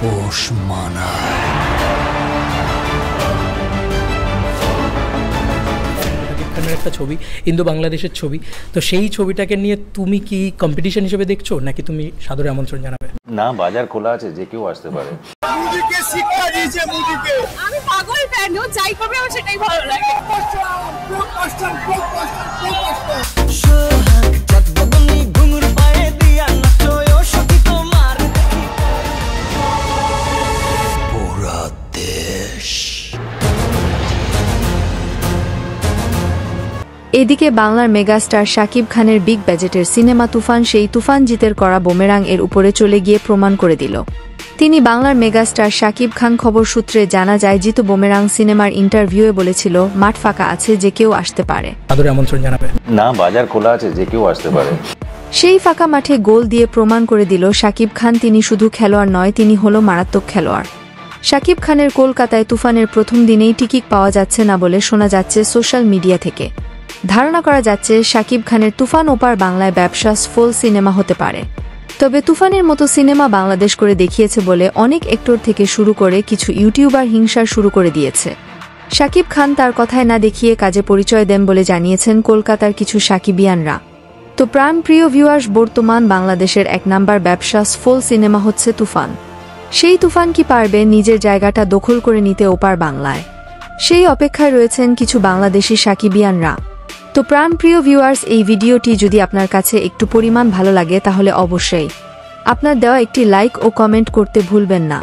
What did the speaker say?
পোষ মানায়। একটা ছবি, ইন্দো বাংলাদেশের ছবি, তো সেই ছবিটাকে নিয়ে তুমি কি কম্পিটিশন হিসেবে দেখছো নাকি তুমি সাদরে আমন্ত্রণ জানাবে? না, বাজার খোলা আছে, যে কেউ আসতে পারে। মুভিকে শিক্ষা দিয়েছে, মুভিকে আমি পাগল ফ্যান, ও যাই করবে আমার সেটাই ভালো লাগে। পুরা দেশ। এদিকে বাংলার মেগাস্টার শাকিব খানের বিগ বাজেটের সিনেমা তুফান সেই তুফান জিতের করা বুমেরাং এর উপরে চলে গিয়ে প্রমাণ করে দিল। তিনি বাংলার মেগাস্টার শাকিব খান খবর সূত্রে জানা যায়, জিতু বুমেরাং সিনেমার ইন্টারভিউয়ে বলেছিল মাঠ ফাঁকা আছে, যে কেউ আসতে পারে। সাদরে আমন্ত্রণ জানাবে। না, বাজার খোলা আছে, যে কেউ আসতে পারে। সেই ফাঁকা মাঠে গোল দিয়ে প্রমাণ করে দিল শাকিব খান তিনি শুধু খেলোয়াড় নয়, তিনি হলো মারাত্মক খেলোয়াড়। শাকিব খানের কলকাতায় তুফানের প্রথম দিনেই টিকিট পাওয়া যাচ্ছে না বলে শোনা যাচ্ছে সোশ্যাল মিডিয়া থেকে। ধারণা করা যাচ্ছে শাকিব খানের তুফান ওপার বাংলায় ব্যবসা সফল সিনেমা হতে পারে। তবে তুফানের মতো সিনেমা বাংলাদেশ করে দেখিয়েছে বলে অনেক অ্যাক্টর থেকে শুরু করে কিছু ইউটিউবার হিংসা শুরু করে দিয়েছে। শাকিব খান তার কথায় না দেখিয়ে কাজে পরিচয় দেন বলে জানিয়েছেন কলকাতার কিছু সাকিবিয়ানরা। তো প্রাণপ্রিয় ভিউয়ার্স, বর্তমান বাংলাদেশের 1 নাম্বার ব্যবসা সফল সিনেমা হচ্ছে তুফান। সেই তুফান কি পারবে নিজের জায়গাটা দখল করে নিতে ওপার বাংলায়? সেই অপেক্ষায় রয়েছেন কিছু বাংলাদেশি সাকিবিয়ানরা। তো প্রাণপ্রিয় ভিউয়ার্স, এই ভিডিওটি যদি আপনার কাছে একটু পরিমাণ ভালো লাগে তাহলে অবশ্যই আপনার দেওয়া একটি লাইক ও কমেন্ট করতে ভুলবেন না।